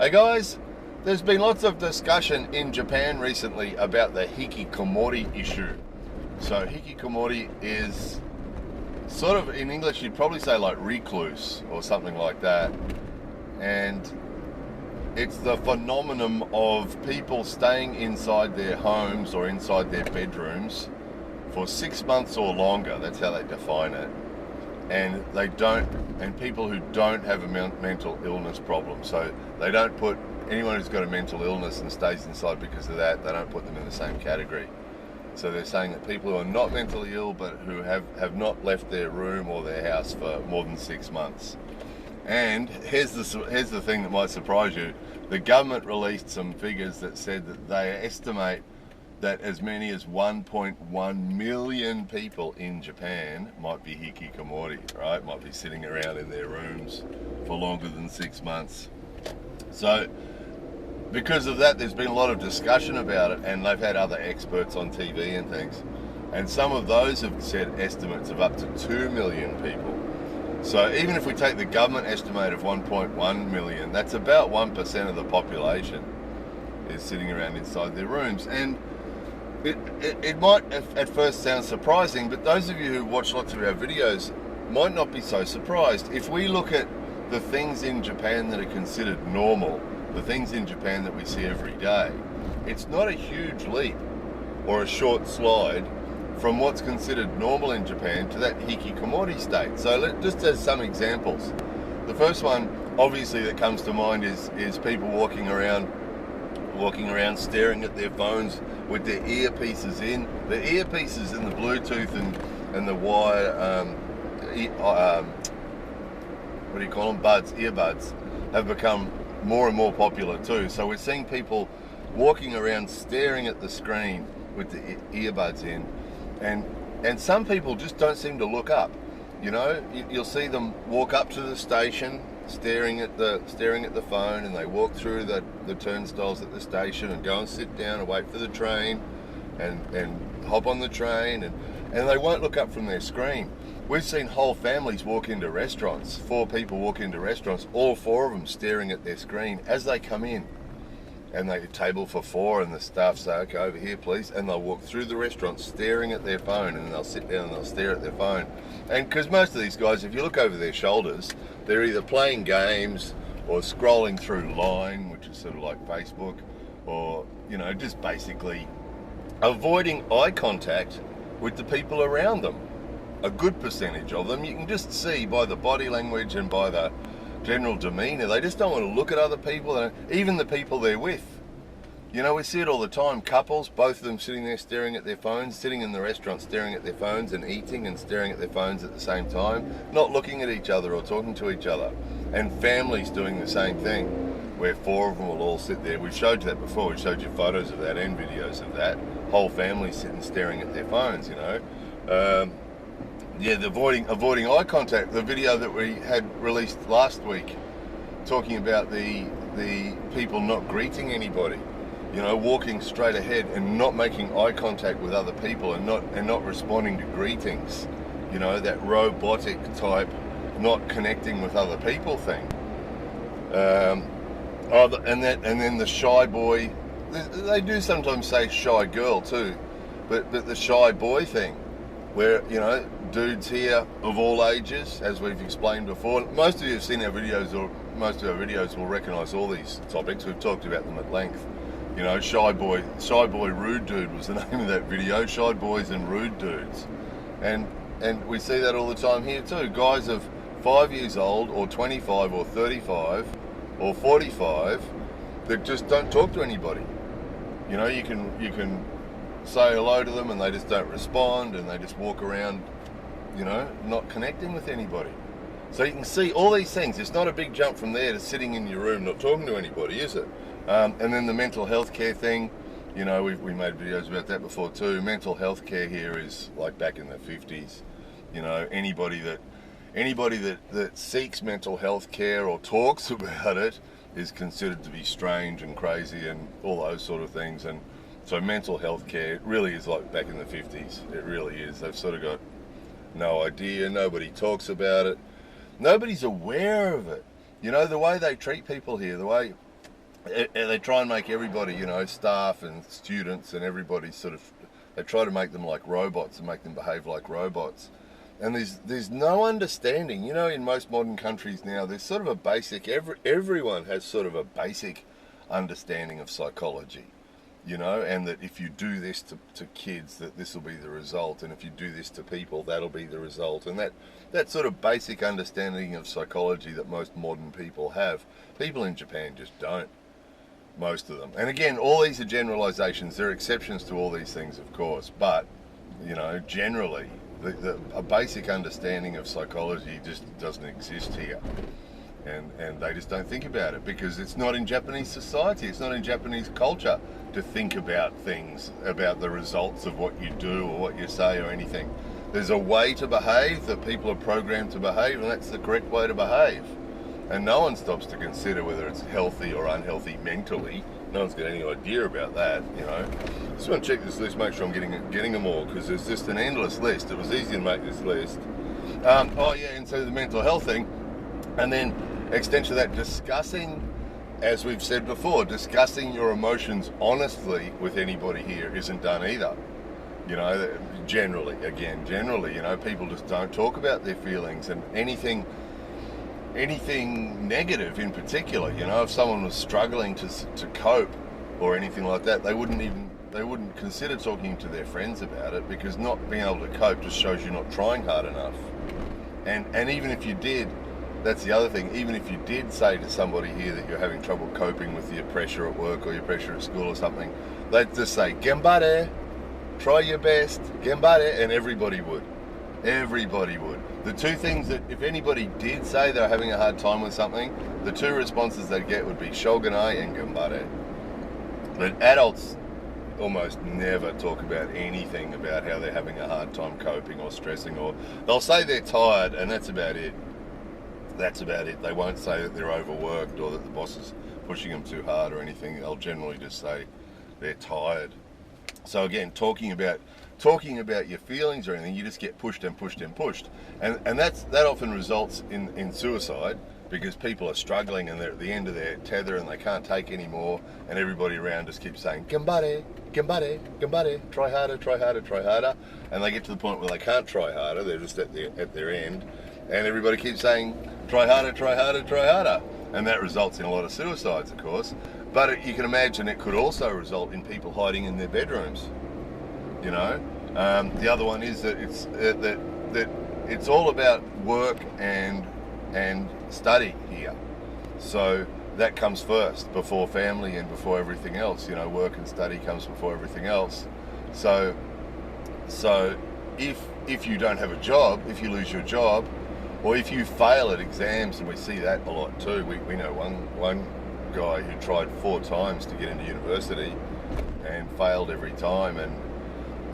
Hey guys, there's been lots of discussion in Japan recently about the Hikikomori issue. So Hikikomori is sort of, in English you'd probably say like recluse or something like that. And it's the phenomenon of people staying inside their homes or inside their bedrooms for 6 months or longer. That's how they define it. And people who don't have a mental illness problem. So they don't put anyone who's got a mental illness and stays inside because of that, they don't put them in the same category. So they're saying that people who are not mentally ill but who have not left their room or their house for more than 6 months. And here's the thing that might surprise you. The government released some figures that said that they estimate that as many as 1.1 million people in Japan might be hikikomori, right? Might be sitting around in their rooms for longer than 6 months. So because of that, there's been a lot of discussion about it, and they've had other experts on TV and things. And some of those have said estimates of up to 2 million people. So even if we take the government estimate of 1.1 million, that's about 1% of the population is sitting around inside their rooms. And it might at first sound surprising, but those of you who watch lots of our videos might not be so surprised. If we look at the things in Japan that are considered normal, the things in Japan that we see every day, it's not a huge leap or a short slide from what's considered normal in Japan to that hikikomori state. So just as some examples, the first one obviously that comes to mind is people walking around staring at their phones with their earpieces in. The earpieces and the Bluetooth and the wire, what do you call them? Earbuds have become more and more popular too. So we're seeing people walking around staring at the screen with the earbuds in. And some people just don't seem to look up. You know, you'll see them walk up to the station staring at the phone, and they walk through the turnstiles at the station and go and sit down and wait for the train and hop on the train, and they won't look up from their screen. We've seen whole families walk into restaurants, 4 people walk into restaurants, all 4 of them staring at their screen as they come in. And they table for 4, and the staff say, okay, over here please, and they'll walk through the restaurant staring at their phone, and they'll sit down and they'll stare at their phone. And because most of these guys, if you look over their shoulders, they're either playing games or scrolling through Line, which is sort of like Facebook, or, you know, just basically avoiding eye contact with the people around them. A good percentage of them, you can just see by the body language and by the general demeanor, they just don't want to look at other people, even the people they're with. You know, we see it all the time. Couples, both of them sitting there staring at their phones, sitting in the restaurant staring at their phones and eating and staring at their phones at the same time, not looking at each other or talking to each other. And families doing the same thing, where 4 of them will all sit there. We've showed you that before. We showed you photos of that and videos of that. Whole families sitting staring at their phones, you know. Yeah, the avoiding eye contact. The video that we had released last week, talking about the people not greeting anybody, you know, walking straight ahead and not making eye contact with other people and not responding to greetings, you know, that robotic type, not connecting with other people thing. And then the shy boy. They do sometimes say shy girl too, but the shy boy thing, where, you know, dudes here of all ages, as we've explained before. Most of you have seen our videos, or most of our videos will recognise all these topics. We've talked about them at length. You know, shy boy, rude dude was the name of that video. Shy boys and rude dudes, and we see that all the time here too. Guys of 5 years old, or 25, or 35, or 45, that just don't talk to anybody. You know, you can say hello to them and they just don't respond, and they just walk around, you know, not connecting with anybody. So you can see all these things. It's not a big jump from there to sitting in your room not talking to anybody, is it? And then the mental health care thing, you know, we made videos about that before too. Mental health care here is like back in the 50s. You know, anybody that seeks mental health care or talks about it is considered to be strange and crazy and all those sort of things. And so mental health care really is like back in the 50s. It really is. They've sort of got no idea. Nobody talks about it. Nobody's aware of it. You know, the way they treat people here, the way They try and make everybody, you know, staff and students and everybody sort of, they try to make them like robots and make them behave like robots. And there's no understanding, you know, in most modern countries now, there's sort of a basic, everyone has sort of a basic understanding of psychology, you know, and that if you do this to kids, that this will be the result, and if you do this to people, that'll be the result. And that sort of basic understanding of psychology that most modern people have, people in Japan just don't. Most of them. And again, all these are generalizations. There are exceptions to all these things, of course, but, you know, generally, a basic understanding of psychology just doesn't exist here. And they just don't think about it because it's not in Japanese society, it's not in Japanese culture to think about things, about the results of what you do or what you say or anything. There's a way to behave that people are programmed to behave, and that's the correct way to behave. And no one stops to consider whether it's healthy or unhealthy mentally. No one's got any idea about that, you know. Just want to check this list, make sure I'm getting them all, because there's just an endless list. It was easy to make this list. Oh yeah, and so the mental health thing, and then extension of that, discussing, as we've said before, discussing your emotions honestly with anybody here isn't done either. You know, generally, you know, people just don't talk about their feelings and anything negative in particular. You know, if someone was struggling to cope or anything like that, they wouldn't consider talking to their friends about it, because not being able to cope just shows you're not trying hard enough. And even if you did, that's the other thing, even if you did say to somebody here that you're having trouble coping with your pressure at work or your pressure at school or something, they'd just say, "Gembare, try your best, gembare," and everybody would. Everybody would. The two things that, if anybody did say they're having a hard time with something, the two responses they'd get would be shogunai and gambare. But adults almost never talk about anything about how they're having a hard time coping or stressing, or they'll say they're tired, and that's about it. That's about it. They won't say that they're overworked or that the boss is pushing them too hard or anything. They'll generally just say they're tired. So again, talking about your feelings or anything, you just get pushed and pushed and pushed, and that often results in suicide, because people are struggling and they're at the end of their tether and they can't take any more, and everybody around just keeps saying gambare, gambare, gambare, try harder, try harder, try harder, and they get to the point where they can't try harder, they're just at their end, and everybody keeps saying try harder, try harder, try harder, and that results in a lot of suicides, of course. But you can imagine it could also result in people hiding in their bedrooms. You know, the other one is that it's all about work and study here. So that comes first before family and before everything else. You know, work and study comes before everything else. So if you don't have a job, if you lose your job, or if you fail at exams, and we see that a lot too. We know one guy who tried 4 times to get into university and failed every time. And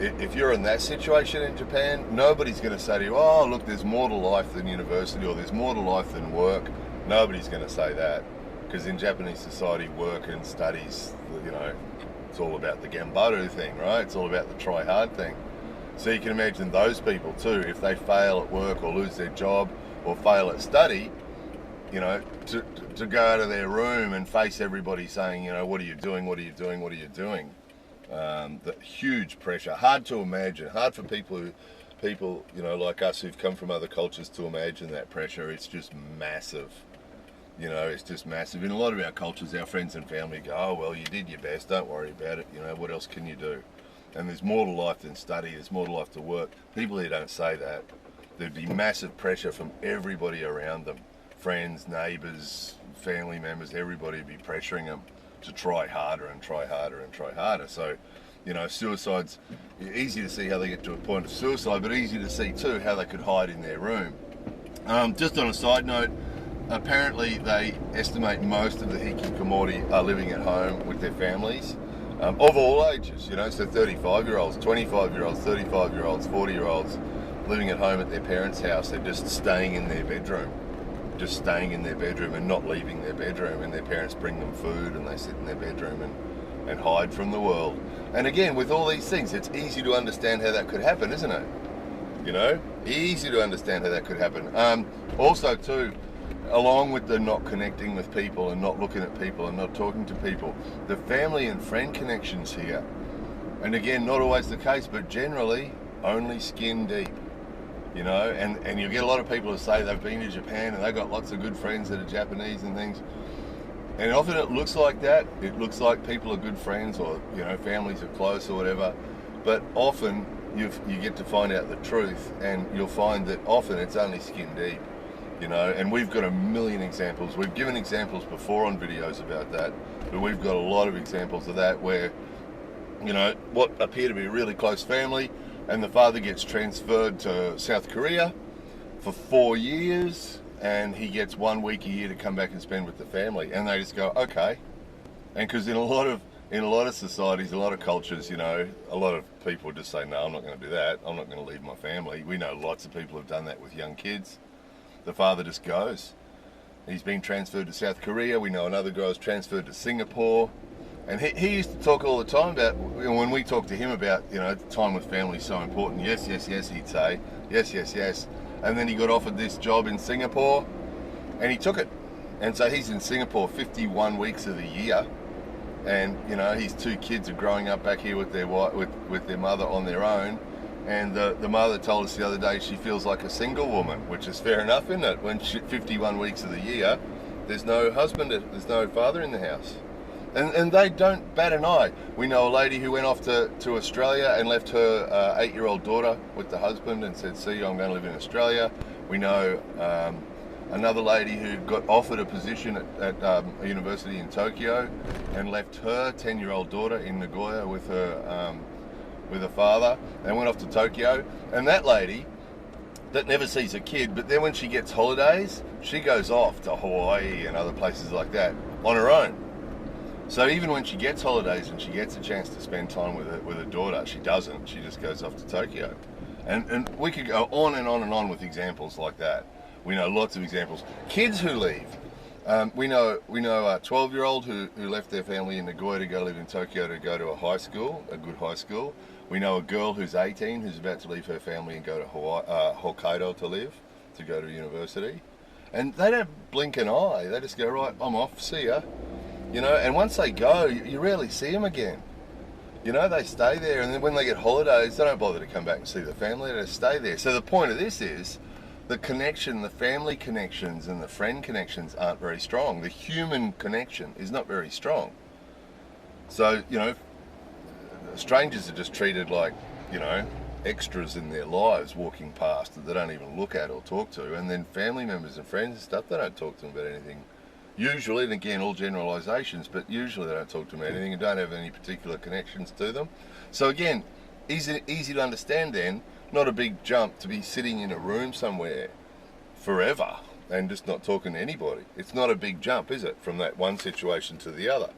if you're in that situation in Japan, nobody's going to say to you, "Oh, look, there's more to life than university," or "There's more to life than work." Nobody's going to say that, because in Japanese society, work and studies, you know, it's all about the gambaru thing, right? It's all about the try hard thing. So you can imagine those people too, if they fail at work or lose their job or fail at study, you know, to go out of their room and face everybody saying, you know, "What are you doing? What are you doing? What are you doing?" The huge pressure, hard to imagine, hard for people, you know, like us who've come from other cultures to imagine that pressure. It's just massive. You know, it's just massive. In a lot of our cultures, our friends and family go, "Oh, well, you did your best, don't worry about it, you know, what else can you do?" And there's more to life than study, there's more to life to work. People here don't say that. There'd be massive pressure from everybody around them. Friends, neighbours, family members, everybody would be pressuring them to try harder and try harder and try harder. So, you know, suicide's easy to see how they get to a point of suicide, but easy to see too how they could hide in their room. Just on a side note, apparently they estimate most of the Hikikomori are living at home with their families, of all ages, you know, so 35-year-olds, 25-year-olds, 35-year-olds, 40-year-olds living at home at their parents' house. They're just staying in their bedroom. Just staying in their bedroom and not leaving their bedroom, and their parents bring them food and they sit in their bedroom and hide from the world. And again, with all these things, it's easy to understand how that could happen, isn't it? You know, easy to understand how that could happen. Also too, along with the not connecting with people and not looking at people and not talking to people, the family and friend connections here, and again, not always the case, but generally only skin deep. You know, and you get a lot of people who say they've been to Japan and they've got lots of good friends that are Japanese and things. And often it looks like that. It looks like people are good friends, or, you know, families are close or whatever. But often you get to find out the truth, and you'll find that often it's only skin deep. You know, and we've got a million examples. We've given examples before on videos about that, but we've got a lot of examples of that where, you know, what appear to be a really close family, and the father gets transferred to South Korea for 4 years, and he gets 1 week a year to come back and spend with the family, and they just go, okay. And because in a lot of societies, a lot of cultures, you know, a lot of people just say, no, I'm not going to do that. I'm not going to leave my family. We know lots of people have done that with young kids. The father just goes. He's been transferred to South Korea. We know another guy was transferred to Singapore. And he used to talk all the time about, when we talked to him about, you know, time with family is so important. Yes, yes, yes, he'd say. Yes, yes, yes. And then he got offered this job in Singapore, and he took it. And so he's in Singapore 51 weeks of the year. And, you know, his 2 kids are growing up back here with their mother on their own. And the mother told us the other day she feels like a single woman, which is fair enough, isn't it? When 51 weeks of the year, there's no husband, there's no father in the house. And they don't bat an eye. We know a lady who went off to Australia and left her 8-year-old daughter with the husband and said, see you, I'm going to live in Australia. We know another lady who got offered a position at a university in Tokyo and left her 10-year-old daughter in Nagoya with her father, and went off to Tokyo. And that lady that never sees a kid, but then when she gets holidays, she goes off to Hawaii and other places like that on her own. So even when she gets holidays and she gets a chance to spend time with her daughter, she doesn't. She just goes off to Tokyo. And we could go on and on and on with examples like that. We know lots of examples. Kids who leave. We know a 12-year-old who left their family in Nagoya to go live in Tokyo to go to a high school, a good high school. We know a girl who's 18 who's about to leave her family and go to Hokkaido to go to university. And they don't blink an eye. They just go, right, I'm off, see ya. You know, and once they go, you rarely see them again. You know, they stay there, and then when they get holidays, they don't bother to come back and see the family, they just stay there. So the point of this is, the connection, the family connections and the friend connections aren't very strong. The human connection is not very strong. So, you know, strangers are just treated like, you know, extras in their lives walking past that they don't even look at or talk to. And then family members and friends and stuff, they don't talk to them about anything. Usually, and again, all generalisations, but usually they don't talk to them about anything and don't have any particular connections to them. So again, easy to understand then, not a big jump to be sitting in a room somewhere forever and just not talking to anybody. It's not a big jump, is it, from that one situation to the other?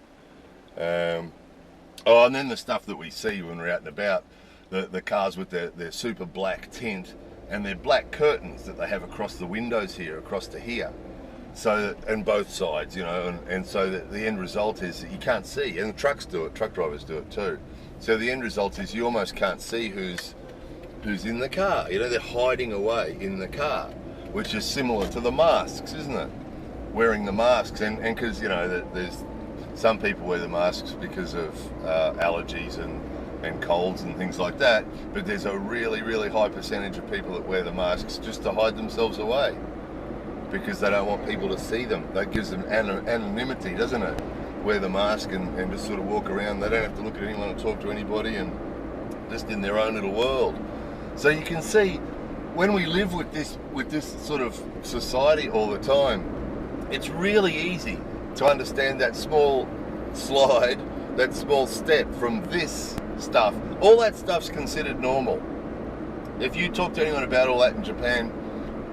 And then the stuff that we see when we're out and about, the cars with their super black tint and their black curtains that they have across the windows here, across to here. So, and both sides, you know, and so the end result is that you can't see, and the trucks do it, truck drivers do it too. So the end result is you almost can't see who's in the car. You know, they're hiding away in the car, which is similar to the masks, isn't it? Wearing the masks, and because, you know, there's some people wear the masks because of allergies and colds and things like that, but there's a really, really high percentage of people that wear the masks just to hide themselves away, because they don't want people to see them. That gives them anonymity, doesn't it? Wear the mask and just sort of walk around. They don't have to look at anyone or talk to anybody, and just in their own little world. So you can see, when we live with this sort of society all the time, it's really easy to understand that small slide, that small step from this stuff. All that stuff's considered normal. If you talk to anyone about all that in Japan,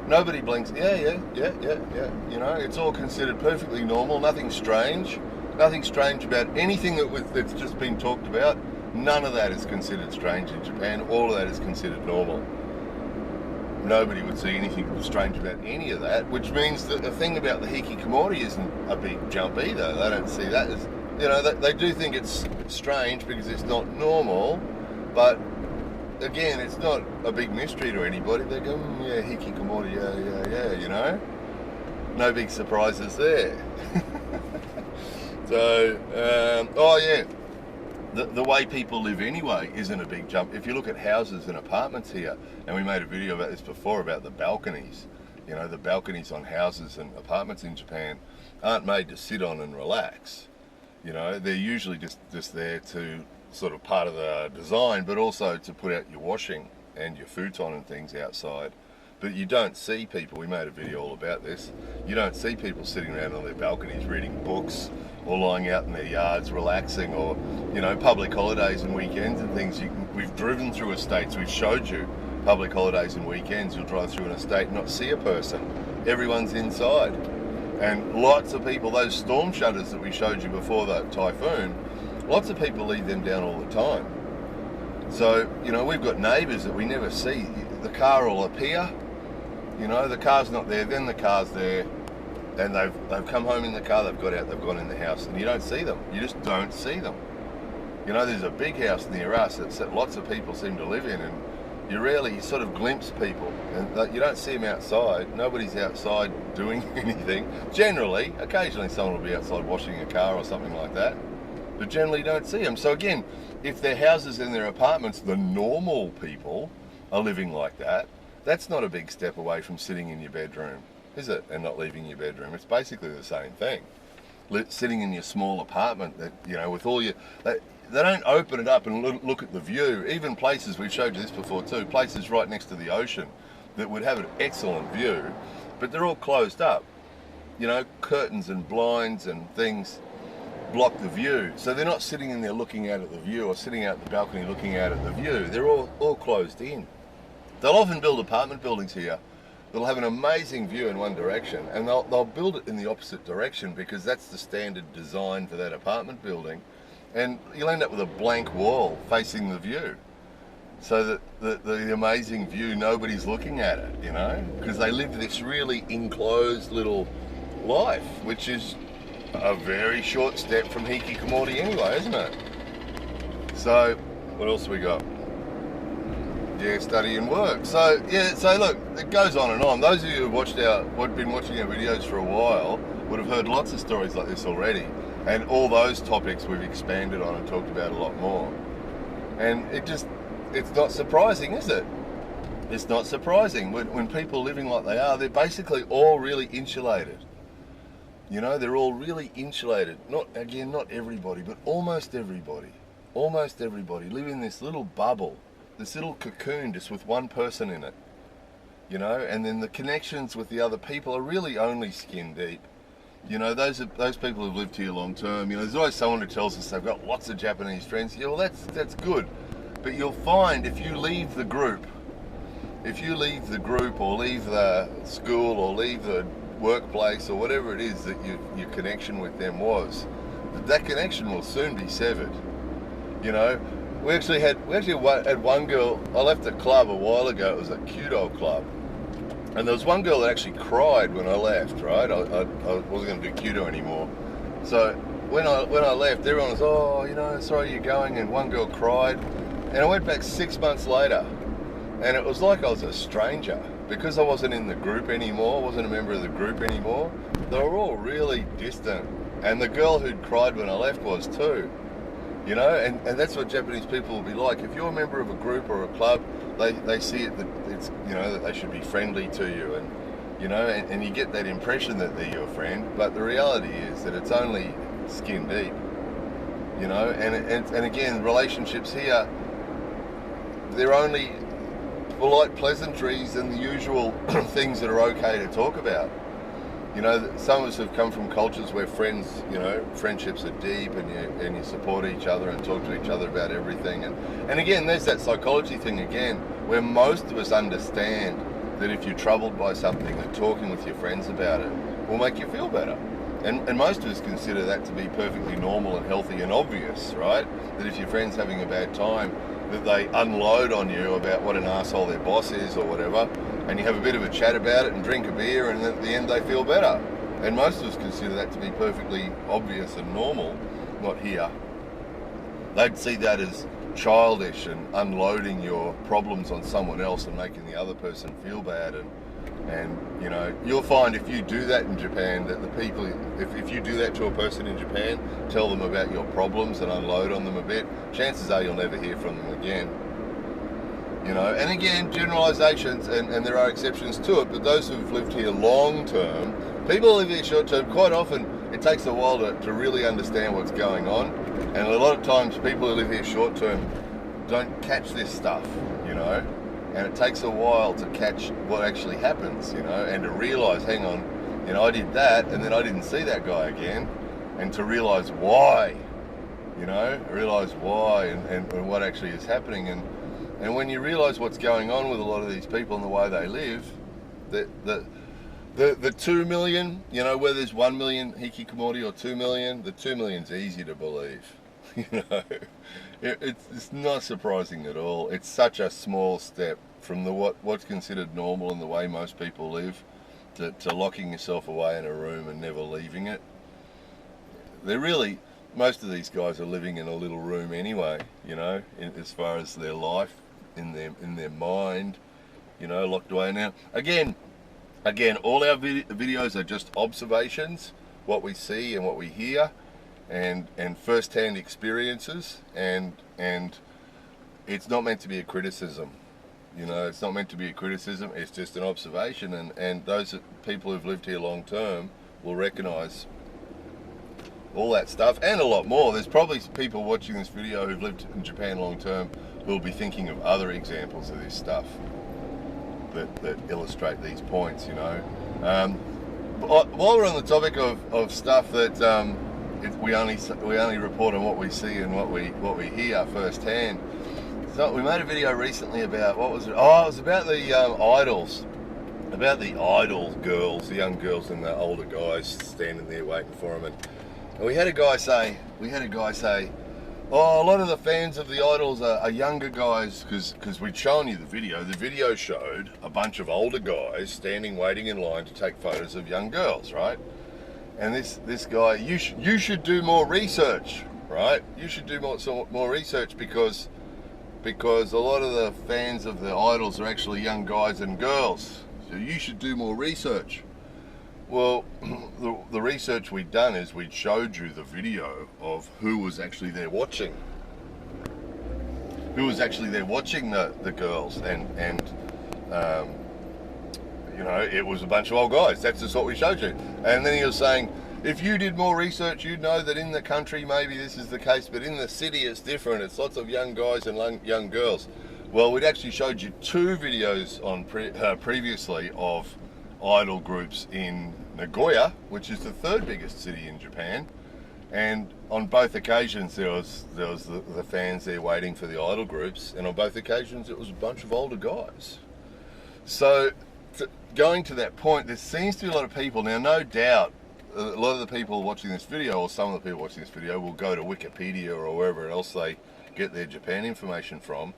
nobody blinks. Yeah. You know, it's all considered perfectly normal. Nothing strange about anything that's just been talked about. None of that is considered strange in Japan. All of that is considered normal. Nobody would see anything strange about any of that, which means that the thing about the Hikikomori isn't a big jump either. They don't see that as, you know, they do think it's strange because it's not normal, but again, it's not a big mystery to anybody. They go, yeah, Hikikomori, yeah, you know. no big surprises there. So, oh yeah, the way people live anyway isn't a big jump. If you look at houses and apartments here, and we made a video about this before about the balconies, you know, the balconies on houses and apartments in Japan aren't made to sit on and relax. You know, they're usually just there to sort of part of the design, but also to put out your washing and your futon and things outside. But you don't see people, we made a video all about this, you don't see people sitting around on their balconies reading books or lying out in their yards relaxing, or, you know, public holidays and weekends and things. We've driven through estates, we've showed you public holidays and weekends, you'll drive through an estate and not see a person. Everyone's inside. And lots of people, those storm shutters that we showed you before the typhoon, lots of people leave them down all the time. So, you know, we've got neighbours that we never see. The car will appear, you know, the car's not there, then the car's there, and they've come home in the car, they've got out, they've gone in the house, and you don't see them. You just don't see them. You know, there's a big house near us that lots of people seem to live in, and you sort of glimpse people, and you don't see them outside. Nobody's outside doing anything. Generally, occasionally someone will be outside washing a car or something like that, but generally you don't see them. So again, if their houses and their apartments, the normal people are living like that, that's not a big step away from sitting in your bedroom, is it? And not leaving your bedroom. It's basically the same thing. Sitting in your small apartment that, you know, with all your... They don't open it up and look at the view. Even places, we've showed you this before too, places right next to the ocean that would have an excellent view, but they're all closed up. You know, curtains and blinds and things block the view. So they're not sitting in there looking out at the view or sitting out the balcony looking out at the view. They're all closed in. They'll often build apartment buildings here that'll have an amazing view in one direction, and they'll build it in the opposite direction because that's the standard design for that apartment building. And you'll end up with a blank wall facing the view, so that the amazing view, nobody's looking at it, you know, because they live this really enclosed little life, which is a very short step from Hikikomori anyway, isn't it? So, what else we got? Yeah, study and work. So, yeah, so look, it goes on and on. Those of you who've been watching our videos for a while would have heard lots of stories like this already. And all those topics we've expanded on and talked about a lot more. And it's not surprising, is it? It's not surprising. When people are living like they are, they're basically all really insulated. You know, they're all really insulated. Not everybody, but almost everybody. Almost everybody live in this little bubble, this little cocoon just with one person in it. You know, and then the connections with the other people are really only skin deep. You know, those people who've lived here long term, you know, there's always someone who tells us they've got lots of Japanese friends. Yeah, well, that's good. But you'll find if you leave the group or leave the school or leave the workplace or whatever it is that your connection with them was, that connection will soon be severed. You know, we actually had one girl, I left a club a while ago, it was a Kudo club. And there was one girl that actually cried when I left, right? I wasn't going to do Kudo anymore. So when I left, everyone was, oh, you know, sorry you're going, and one girl cried. And I went back 6 months later, and it was like I was a stranger. Because I wasn't in the group anymore, wasn't a member of the group anymore, they were all really distant. And the girl who'd cried when I left was too. You know, and that's what Japanese people will be like. If you're a member of a group or a club, they see it that it's, you know, that they should be friendly to you, and you know, and you get that impression that they're your friend, but the reality is that it's only skin deep. You know, and again, relationships here, they're only polite pleasantries and the usual things that are okay to talk about. You know, some of us have come from cultures where friendships are deep, and you support each other and talk to each other about everything. And again, there's that psychology thing again, where most of us understand that if you're troubled by something, that talking with your friends about it will make you feel better. And most of us consider that to be perfectly normal and healthy and obvious, right? That if your friend's having a bad time, that they unload on you about what an asshole their boss is or whatever, and you have a bit of a chat about it and drink a beer, and at the end they feel better. And most of us consider that to be perfectly obvious and normal. Not here. They'd see that as childish and unloading your problems on someone else and making the other person feel bad, and And you know, you'll find if you do that in Japan, that the people, if you do that to a person in Japan, tell them about your problems and unload on them a bit, chances are you'll never hear from them again. You know, and again, generalizations, and there are exceptions to it, but those who've lived here long term, people who live here short term, quite often it takes a while to really understand what's going on. And a lot of times people who live here short term don't catch this stuff, you know, and it takes a while to catch what actually happens, you know, and to realize, hang on, you know, I did that and then I didn't see that guy again, and to realize why, you know, realize why and what actually is happening. And when you realize what's going on with a lot of these people and the way they live, the 2 million, you know, where there's 1 million hikikomori or 2 million, the 2 million's easy to believe. You know, it's not surprising at all. It's such a small step from what's considered normal in the way most people live to locking yourself away in a room and never leaving it. They're really, most of these guys are living in a little room anyway, you know, as far as their life, in their mind, you know, locked away. Now, again, all our videos are just observations, what we see and what we hear, and first-hand experiences, and it's not meant to be a criticism. You know, it's not meant to be a criticism. It's just an observation, and those people who've lived here long term will recognize all that stuff and a lot more. There's probably people watching this video who've lived in Japan long term who will be thinking of other examples of this stuff that illustrate these points, you know. While we're on the topic of stuff that we only report on what we see and what we hear firsthand. So we made a video recently about, what was it? Oh, it was about the idols, about the idol girls, the young girls and the older guys standing there waiting for them. And we had a guy say, oh, a lot of the fans of the idols are younger guys, because we'd shown you the video. The video showed a bunch of older guys standing waiting in line to take photos of young girls, right? And this guy, you should do more research, right? You should do more research because a lot of the fans of the idols are actually young guys and girls. So you should do more research. Well, the research we'd done is we'd showed you the video of who was actually there watching. Who was actually there watching the girls, and you know, it was a bunch of old guys. That's just what we showed you. And then he was saying, if you did more research, you'd know that in the country maybe this is the case, but in the city it's different. It's lots of young guys and young girls. Well, we'd actually showed you 2 videos on previously of idol groups in Nagoya, which is the 3rd biggest city in Japan, and on both occasions there was the fans there waiting for the idol groups, and on both occasions it was a bunch of older guys. So going to that point, there seems to be a lot of people now, no doubt a lot of the people watching this video, or some of the people watching this video, will go to Wikipedia or wherever else they get their Japan information from,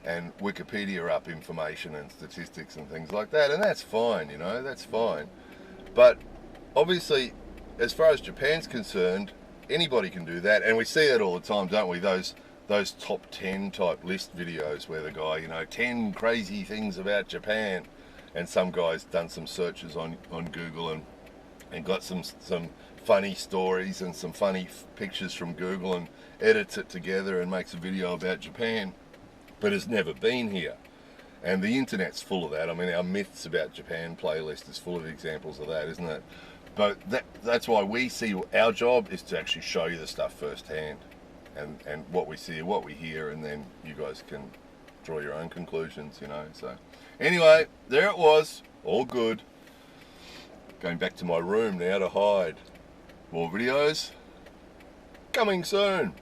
and Wikipedia up information and statistics and things like that, and that's fine, you know, that's fine. But obviously, as far as Japan's concerned, anybody can do that, and we see that all the time, don't we? Those top 10 type list videos where the guy, you know, 10 crazy things about Japan, and some guy's done some searches on Google and got some funny stories and some funny pictures from Google and edits it together and makes a video about Japan, but has never been here. And the internet's full of that. I mean, our Myths About Japan playlist is full of examples of that, isn't it? But that's why we see, our job is to actually show you the stuff firsthand, and what we see, what we hear, and then you guys can draw your own conclusions, you know. So anyway, there it was, all good. Going back to my room now to hide. More videos coming soon.